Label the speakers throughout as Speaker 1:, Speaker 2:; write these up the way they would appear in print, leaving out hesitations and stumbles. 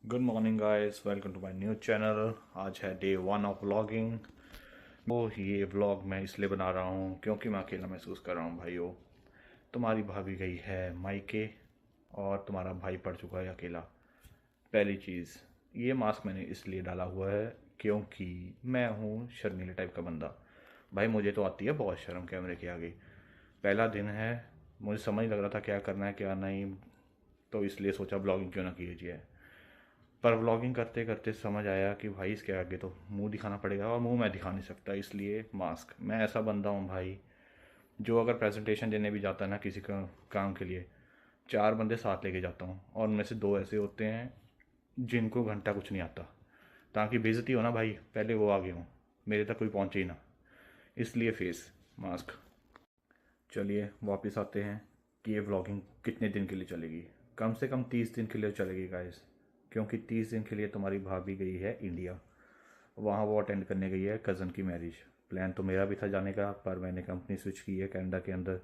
Speaker 1: Good morning guys, welcome to my new channel. आज है day 1 of vlogging. तो ये व्लॉग मैं इसलिए बना रहा हूँ क्योंकि मैं अकेला महसूस कर रहा हूँ। भाइयों, तुम्हारी भाभी गई है मायके और तुम्हारा भाई पड़ चुका है अकेला। पहली चीज़, ये मास्क मैंने इसलिए डाला हुआ है क्योंकि मैं हूँ शर्मीले टाइप का बंदा। भाई मुझे तो आती है बहुत शर्म कैमरे के आगे। पहला दिन है, मुझे समझ नहीं लग रहा था क्या करना है क्या नहीं, तो इसलिए सोचा ब्लॉगिंग क्यों ना कीजिए। पर व्लॉगिंग करते करते समझ आया कि भाई इसके आगे तो मुंह दिखाना पड़ेगा और मुंह मैं दिखा नहीं सकता, इसलिए मास्क। मैं ऐसा बंदा हूँ भाई, जो अगर प्रेजेंटेशन देने भी जाता है ना किसी का काम के लिए, 4 बंदे साथ लेके जाता हूँ और उनमें से 2 ऐसे होते हैं जिनको घंटा कुछ नहीं आता, ताकि बेइज्जती हो ना भाई, पहले वो आगे हों, मेरे तक कोई पहुँचे ही ना, इसलिए फेस मास्क। चलिए वापस आते हैं कि ये व्लॉगिंग कितने दिन के लिए चलेगी। कम से कम 30 दिन के लिए चलेगी गाइस, क्योंकि 30 दिन के लिए तुम्हारी भाभी गई है इंडिया। वहाँ वो अटेंड करने गई है कज़न की मैरिज। प्लान तो मेरा भी था जाने का, पर मैंने कंपनी स्विच की है कनाडा के अंदर,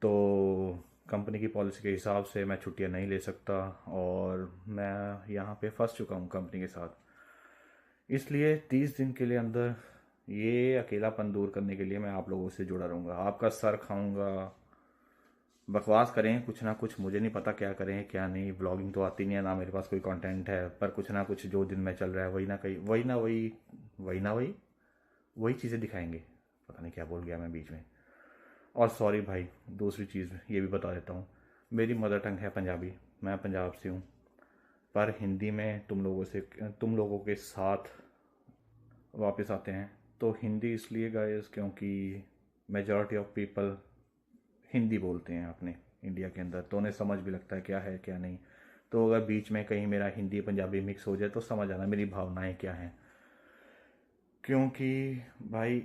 Speaker 1: तो कंपनी की पॉलिसी के हिसाब से मैं छुट्टियाँ नहीं ले सकता और मैं यहाँ पे फंस चुका हूँ कंपनी के साथ। इसलिए 30 दिन के लिए अंदर ये अकेलापन दूर करने के लिए मैं आप लोगों से जुड़ा रहूँगा, आपका सर खाऊंगा। बकवास करें कुछ ना कुछ, मुझे नहीं पता क्या करें क्या नहीं, ब्लॉगिंग तो आती नहीं है ना, मेरे पास कोई कंटेंट है, पर कुछ ना कुछ जो दिन में चल रहा है वही ना कहीं वही ना वही वही ना वही वही चीज़ें दिखाएंगे। पता नहीं क्या बोल गया मैं बीच में। और सॉरी भाई, दूसरी चीज़ ये भी बता देता हूँ, मेरी मदर टंग है पंजाबी, मैं पंजाब से हूँ, पर हिंदी में तुम लोगों के साथ वापस आते हैं तो हिंदी इसलिए गाइस क्योंकि मेजॉरिटी ऑफ पीपल हिंदी बोलते हैं अपने इंडिया के अंदर, तो उन्हें समझ भी लगता है क्या है क्या नहीं। तो अगर बीच में कहीं मेरा हिंदी पंजाबी मिक्स हो जाए तो समझ आना मेरी भावनाएं क्या हैं। क्योंकि भाई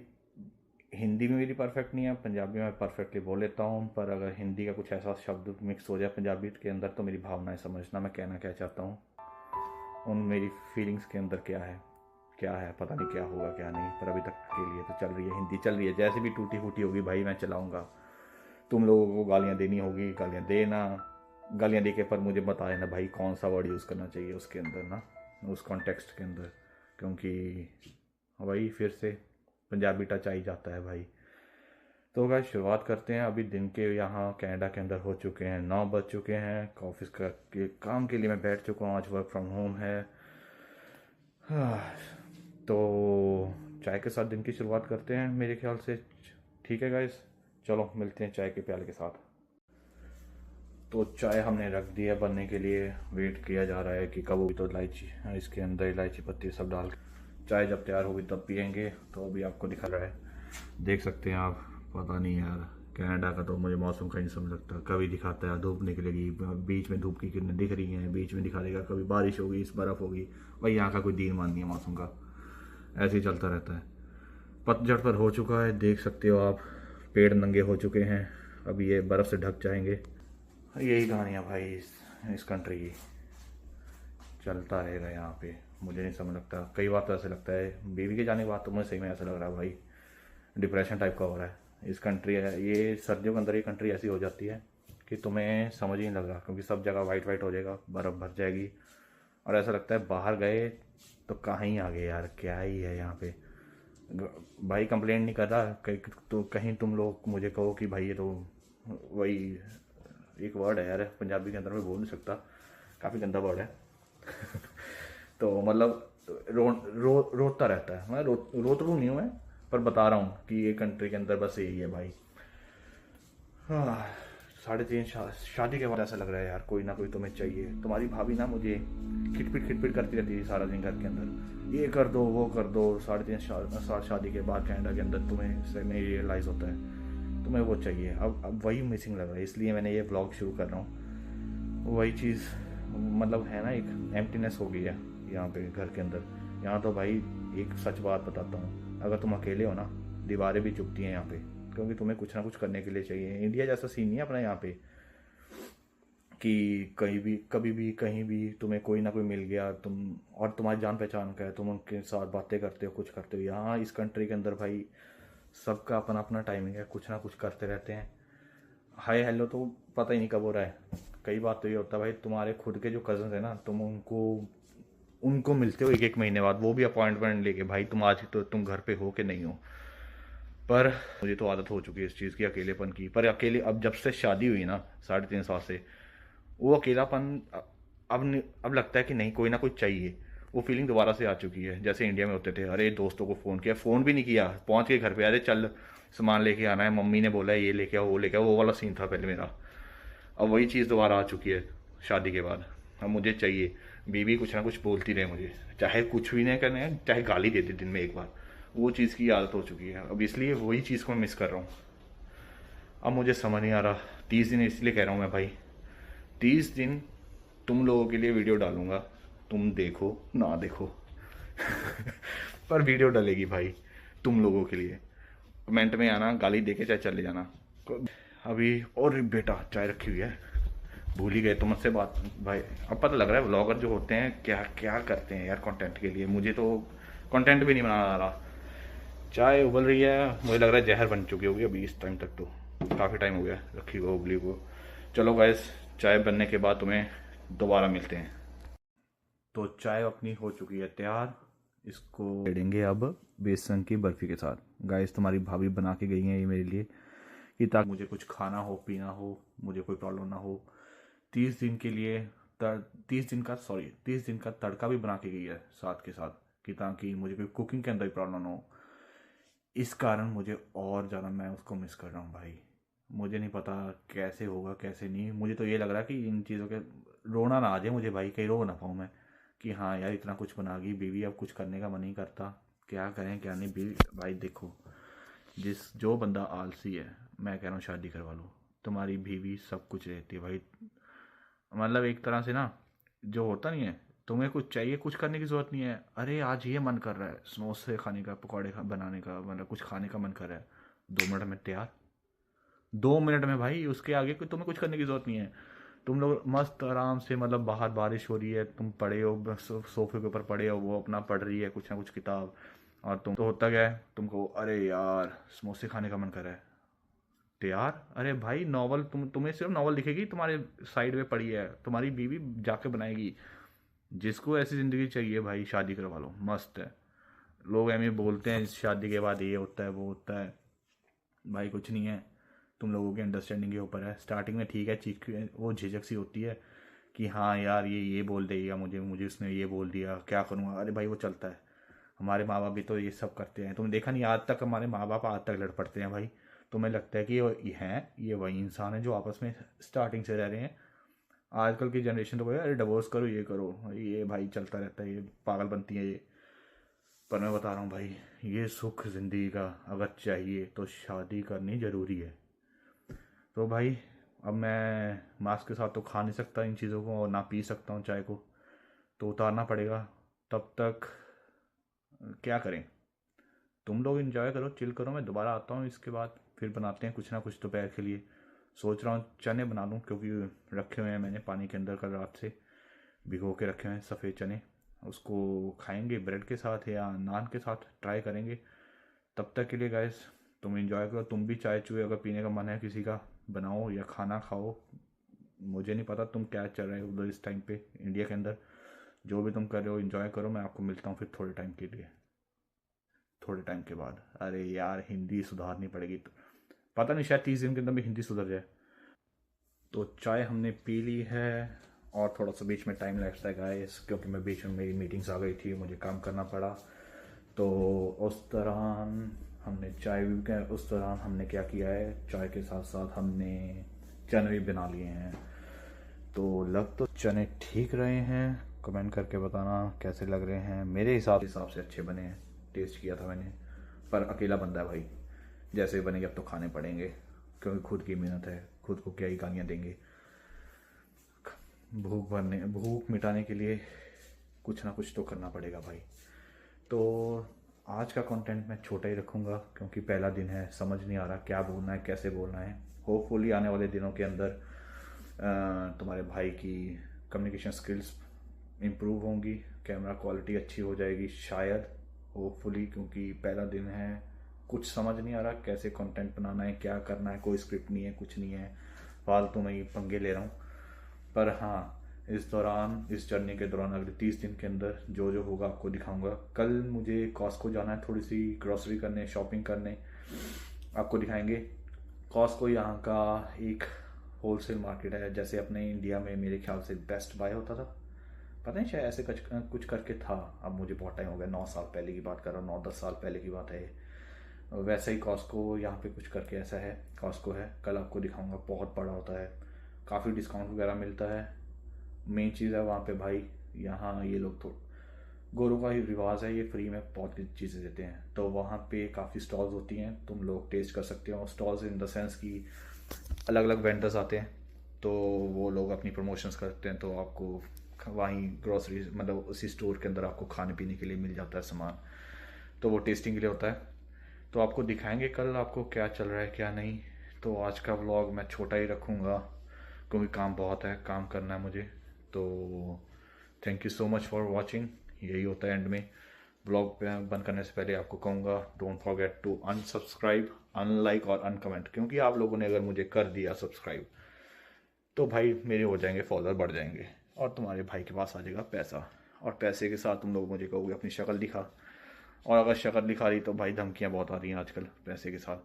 Speaker 1: हिंदी में मेरी परफेक्ट नहीं है, पंजाबी में परफेक्टली बोल लेता हूँ, पर अगर हिंदी का कुछ ऐसा शब्द मिक्स हो जाए पंजाबी के अंदर तो मेरी भावनाएं समझना मैं कहना क्या चाहता हूँ, उन मेरी फीलिंग्स के अंदर क्या है पता नहीं क्या होगा क्या नहीं, पर अभी तक के लिए तो चल रही है, हिंदी चल रही है, जैसे भी टूटी फूटी होगी भाई मैं चलाऊंगा। तुम लोगों को गालियाँ देनी होगी गालियाँ देना, गालियाँ दे के पर मुझे बता देना भाई कौन सा वर्ड यूज़ करना चाहिए उसके अंदर ना, उस कॉन्टेक्स्ट के अंदर, क्योंकि वही फिर से पंजाबी टच आ ही जाता है भाई। तो गाइस शुरुआत करते हैं। अभी दिन के यहाँ कनाडा के अंदर हो चुके हैं 9 बज चुके हैं, ऑफिस का के काम के लिए मैं बैठ चुका हूँ, आज वर्क फ्रॉम होम है। तो चाय के साथ दिन की शुरुआत करते हैं मेरे ख्याल से। ठीक है गाइस, चलो मिलते हैं चाय के प्याले के साथ। तो चाय हमने रख दी है बनने के लिए, वेट किया जा रहा है कि कब होगी, तो इलायची इसके अंदर इलायची पत्ती सब डाल के चाय जब तैयार होगी तब पियेंगे। तो अभी आपको दिखा रहा है, देख सकते हैं आप। पता नहीं यार, कनाडा का तो मुझे मौसम का नहीं समझ लगता, कभी दिखाता है धूप निकलेगी, बीच में धूप की किरणें दिख रही हैं, बीच में दिखा देगा कभी बारिश होगी बर्फ़ होगी। भाई यहाँ का कोई दीन मान नहीं है मौसम का, ऐसे ही चलता रहता है। पतझड़ पर हो चुका है, देख सकते हो आप, पेड़ नंगे हो चुके हैं, अब ये बर्फ़ से ढक जाएंगे। यही कहानी है भाई इस कंट्री की, चलता रहेगा यहाँ पे। मुझे नहीं समझ लगता, कई बार तो ऐसा लगता है बीवी के जाने के बाद तो मुझे सही में ऐसा लग रहा है भाई डिप्रेशन टाइप का हो रहा है। इस कंट्री है ये, सर्दियों के अंदर ये कंट्री ऐसी हो जाती है कि तुम्हें समझ ही नहीं लग रहा, क्योंकि सब जगह वाइट वाइट हो जाएगा, बर्फ़ भर जाएगी और ऐसा लगता है बाहर गए तो कहाँ ही आ गए यार, क्या ही है यहाँ पे। भाई कंप्लेंट नहीं कर रहा, कहीं तो कहीं तुम लोग मुझे कहो कि भाई ये तो वही एक वर्ड है यार पंजाबी के अंदर, मैं बोल नहीं सकता, काफ़ी गंदा वर्ड है। तो मतलब रोता रहता है, मैं रो तो नहीं हूँ मैं, पर बता रहा हूँ कि ये कंट्री के अंदर बस यही है भाई। हाँ, 3.5 शादी के बाद ऐसा लग रहा है यार कोई ना कोई तुम्हें चाहिए। तुम्हारी भाभी ना मुझे खिटपिट खिटपिट करती रहती थी सारा दिन घर के अंदर, ये कर दो वो कर दो। 3.5 साल शादी के बाद कनाडा के अंदर तुम्हें से नहीं रियलाइज़ होता है तुम्हें वो चाहिए। अब वही मिसिंग लग रहा है, इसलिए मैंने ये ब्लॉग शुरू कर रहा हूँ। वही चीज़ मतलब है ना, एक एम्प्टीनेस हो गई है यहाँ पे घर के अंदर। यहाँ तो भाई एक सच बात बताता हूँ, अगर तुम अकेले हो ना, दीवारें भी चुभती हैं यहाँ पे, क्योंकि तुम्हें कुछ ना कुछ करने के लिए चाहिए। इंडिया जैसा सीन नहीं है अपना यहाँ पे कि कहीं भी कभी भी कहीं भी तुम्हें कोई ना कोई मिल गया, तुम और तुम्हारी जान पहचान का है, तुम उनके साथ बातें करते हो कुछ करते हो। यहाँ इस कंट्री के अंदर भाई सबका अपना अपना टाइमिंग है, कुछ ना कुछ करते रहते हैं। हाय हेलो तो पता ही नहीं कब हो रहा है। कई बार तो ये होता है भाई, तुम्हारे खुद के जो कज़न है ना, तुम उनको उनको मिलते हो एक एक महीने बाद, वो भी अपॉइंटमेंट लेके, भाई तुम आज तो तुम घर पे हो कि नहीं हो। पर मुझे तो आदत हो चुकी है इस चीज़ की, अकेलेपन की। पर अकेले अब जब से शादी हुई ना 3.5 साल से, वो अकेलापन अब लगता है कि नहीं, कोई ना कोई चाहिए। वो फीलिंग दोबारा से आ चुकी है। जैसे इंडिया में होते थे, अरे दोस्तों को फ़ोन किया, फ़ोन भी नहीं किया, पहुंच के घर पे, अरे चल सामान लेके आना है, मम्मी ने बोला है ये लेके आओ वो लेके आओ, वो वाला सीन था पहले मेरा। अब वही चीज़ दोबारा आ चुकी है शादी के बाद। अब मुझे चाहिए बीवी कुछ ना कुछ बोलती रहे मुझे, चाहे कुछ भी नहीं करने, चाहे गाली देती दिन में एक बार, वो चीज़ की आदत हो चुकी है। अब इसलिए वही चीज़ को मैं मिस कर रहा हूँ। अब मुझे समझ नहीं आ रहा, 30 दिन इसलिए कह रहा हूँ मैं भाई, 30 दिन तुम लोगों के लिए वीडियो डालूंगा, तुम देखो ना देखो पर वीडियो डलेगी भाई, तुम लोगों के लिए। कमेंट में आना, गाली देके चाहे चले जाना। अभी और बेटा चाय रखी हुई है, भूल ही गए तो मुझसे बात भाई। अब पता लग रहा है व्लॉगर जो होते हैं क्या क्या करते हैं यार कंटेंट के लिए। मुझे तो कंटेंट भी नहीं बनाना आ रहा। चाय उबल रही है, मुझे लग रहा है जहर बन चुकी होगी अभी इस टाइम तक, तो काफ़ी टाइम हो गया रखी हुआ उबली को। चलो गाइस, चाय बनने के बाद तुम्हें दोबारा मिलते हैं। तो चाय अपनी हो चुकी है तैयार, इसको लेंगे अब बेसन की बर्फ़ी के साथ। गाइस तुम्हारी भाभी बना के गई हैं ये मेरे लिए, कि ताकि मुझे कुछ खाना हो पीना हो, मुझे कोई प्रॉब्लम ना हो। 30 दिन के लिए 30 दिन का तड़का भी बना के गई है साथ के साथ, कि ताकि मुझे कोई कुकिंग के अंदर भी प्रॉब्लम ना हो। इस कारण मुझे और ज़्यादा मैं उसको मिस कर रहा हूँ भाई। मुझे नहीं पता कैसे होगा कैसे नहीं। मुझे तो ये लग रहा है कि इन चीज़ों के रोना ना आ जाए मुझे भाई, कहीं रो ना पाऊँ मैं, कि हाँ यार इतना कुछ बना गई बीवी, अब कुछ करने का मन नहीं करता, क्या करें क्या नहीं। बीवी भाई देखो, जो बंदा आलसी है, मैं कह रहा हूँ शादी करवा लो। तुम्हारी बीवी सब कुछ रहती है भाई, मतलब एक तरह से ना, जो होता नहीं है, तुम्हें कुछ चाहिए, कुछ करने की जरूरत नहीं है। अरे आज ये मन कर रहा है समोसे खाने का, पकौड़े बनाने का, मतलब कुछ खाने का मन कर रहा है, 2 मिनट में तैयार। 2 मिनट में भाई, उसके आगे कोई तुम्हें कुछ करने की जरूरत नहीं है। तुम लोग मस्त आराम से, मतलब बाहर बारिश हो रही है, तुम पड़े हो बस सोफे के ऊपर पड़े हो, वो अपना पढ़ रही है कुछ ना कुछ किताब, और तुम तो होता क्या है, तुमको अरे यार समोसे खाने का मन कर रहा है, तैयार। अरे भाई नॉवल, तुम्हें सिर्फ नॉवल दिखेगी तुम्हारे साइड में पड़ी है, तुम्हारी बीवी जाके बनाएगी। जिसको ऐसी ज़िंदगी चाहिए भाई शादी करवा लो, मस्त है। लोग एम बोलते हैं शादी के बाद ये होता है वो होता है, भाई कुछ नहीं है। तुम लोगों के अंडरस्टैंडिंग के ऊपर है। स्टार्टिंग में ठीक है, चीख वो झिझक सी होती है कि हाँ यार ये बोल देगा मुझे, उसने ये बोल दिया क्या करूँगा। अरे भाई वो चलता है, हमारे माँ बाप भी तो ये सब करते हैं। तुमने देखा नहीं आज तक हमारे माँ बाप आज तक लड़ पड़ते हैं भाई। तुम्हें लगता है कि ये वही इंसान है जो आपस में स्टार्टिंग से रह रहे हैं। आजकल की जनरेशन तो भाई अरे डिवोर्स करो ये करो, ये भाई चलता रहता है, ये पागल बनती है ये। पर मैं बता रहा हूँ भाई, ये सुख ज़िंदगी का अगर चाहिए तो शादी करनी ज़रूरी है। तो भाई अब मैं मास्क के साथ तो खा नहीं सकता इन चीज़ों को, और ना पी सकता हूँ चाय को, तो उतारना पड़ेगा। तब तक क्या करें, तुम लोग एंजॉय करो, चिल करो, मैं दोबारा आता हूँ इसके बाद, फिर बनाते हैं कुछ ना कुछ दोपहर के लिए। सोच रहा हूँ चने बना लूँ, क्योंकि रखे हुए हैं मैंने पानी के अंदर कल रात से, भिगो के रखे हुए हैं सफ़ेद चने। उसको खाएंगे ब्रेड के साथ या नान के साथ, ट्राई करेंगे। तब तक के लिए गाइस तुम एंजॉय करो, तुम भी चाय चुए अगर पीने का मन है किसी का, बनाओ या खाना खाओ। मुझे नहीं पता तुम क्या चल रहा है उधर इस टाइम पे इंडिया के अंदर, जो भी तुम कर रहे हो एंजॉय करो। मैं आपको मिलता हूँ फिर थोड़े टाइम के लिए, थोड़े टाइम के बाद। अरे यार हिंदी सुधारनी पड़ेगी, तो पता नहीं शायद 30 दिन के अंदर में हिंदी सुधर जाए। तो चाय हमने पी ली है, और थोड़ा सा बीच में टाइम लगता है गाइस, क्योंकि मैं बीच में मेरी मीटिंग्स आ गई थी, मुझे काम करना पड़ा। तो उस दौरान हमने चाय भी उस दौरान हमने क्या किया है, चाय के साथ साथ हमने चने भी बना लिए हैं। तो लग तो चने ठीक रहे हैं, कमेंट करके बताना कैसे लग रहे हैं। मेरे हिसाब से अच्छे बने हैं, टेस्ट किया था मैंने। पर अकेला बंदा है भाई, जैसे बनेंगे अब तो खाने पड़ेंगे, क्योंकि खुद की मेहनत है, खुद को क्या ही गालियाँ देंगे। भूख मिटाने के लिए कुछ ना कुछ तो करना पड़ेगा भाई। तो आज का कंटेंट मैं छोटा ही रखूँगा, क्योंकि पहला दिन है, समझ नहीं आ रहा क्या बोलना है कैसे बोलना है। होपफुली आने वाले दिनों के अंदर तुम्हारे भाई की कम्युनिकेशन स्किल्स इम्प्रूव होंगी, कैमरा क्वालिटी अच्छी हो जाएगी शायद, होपफुली। क्योंकि पहला दिन है, कुछ समझ नहीं आ रहा कैसे कंटेंट बनाना है, क्या करना है, कोई स्क्रिप्ट नहीं है, कुछ नहीं है, फालतू में ही पंगे ले रहा हूँ। पर हाँ, इस दौरान, इस जर्नी के दौरान अगले 30 दिन के अंदर जो जो होगा आपको दिखाऊंगा। कल मुझे कॉस्को जाना है, थोड़ी सी ग्रॉसरी करने, शॉपिंग करने, आपको दिखाएंगे। कॉस्को यहाँ का एक होलसेल मार्केट है, जैसे अपने इंडिया में मेरे ख्याल से बेस्ट बाय होता था, पता नहीं शायद ऐसे कुछ करके था। अब मुझे बहुत टाइम हो गया, 9 साल पहले की बात कर रहा हूँ, 9-10 साल पहले की बात है ये। वैसा ही कॉस्को यहाँ पे कुछ करके ऐसा है, कॉस्को है। कल आपको दिखाऊंगा, बहुत बड़ा होता है, काफ़ी डिस्काउंट वगैरह मिलता है। मेन चीज़ है वहाँ पे भाई, यहाँ ये लोग तो गोरों का ही रिवाज है, ये फ्री में बहुत चीज़ें देते हैं। तो वहाँ पे काफ़ी स्टॉल्स होती हैं, तुम लोग टेस्ट कर सकते हो। स्टॉल्स इन द सेंस कि अलग अलग वेंडर्स आते हैं, तो वो लोग अपनी प्रमोशंस करते हैं, तो आपको वहीं ग्रोसरी मतलब उसी स्टोर के अंदर आपको खाने पीने के लिए मिल जाता है सामान, तो वो टेस्टिंग के लिए होता है। तो आपको दिखाएंगे कल आपको क्या चल रहा है क्या नहीं। तो आज का व्लॉग मैं छोटा ही रखूँगा, क्योंकि काम बहुत है, काम करना है मुझे। तो thank you so much for watching. यही होता है एंड में। ब्लॉग पे बंद करने से पहले आपको कहूँगा, don't forget to unsubscribe, unlike और अनकमेंट, क्योंकि आप लोगों ने अगर मुझे कर दिया सब्सक्राइब तो भाई मेरे हो जाएंगे फॉलोअर, बढ़ जाएंगे, और तुम्हारे भाई के पास आ जाएगा पैसा, और पैसे के साथ तुम लोग मुझे कहोगे अपनी शक्ल दिखा। और अगर शक्ल दिखा रही तो भाई धमकियाँ बहुत आ रही हैं आजकल पैसे के साथ,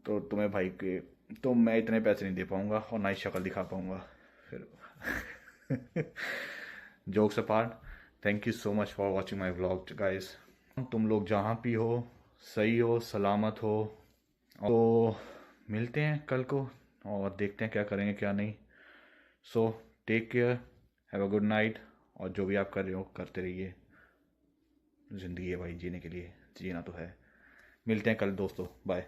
Speaker 1: तो तुम्हें भाई के तो मैं इतने पैसे नहीं दे पाऊँगा और ना ही शक्ल दिखा पाऊँगा फिर। Jokes apart, thank you so much for watching my vlog guys. तुम लोग जहाँ भी हो, सही हो, सलामत हो, तो मिलते हैं कल को और देखते हैं क्या करेंगे क्या नहीं। So take care, have a good night, और जो भी आप कर रहे हो करते रहिए। ज़िंदगी है भाई, जीने के लिए जीना तो है। मिलते हैं कल दोस्तों, बाय।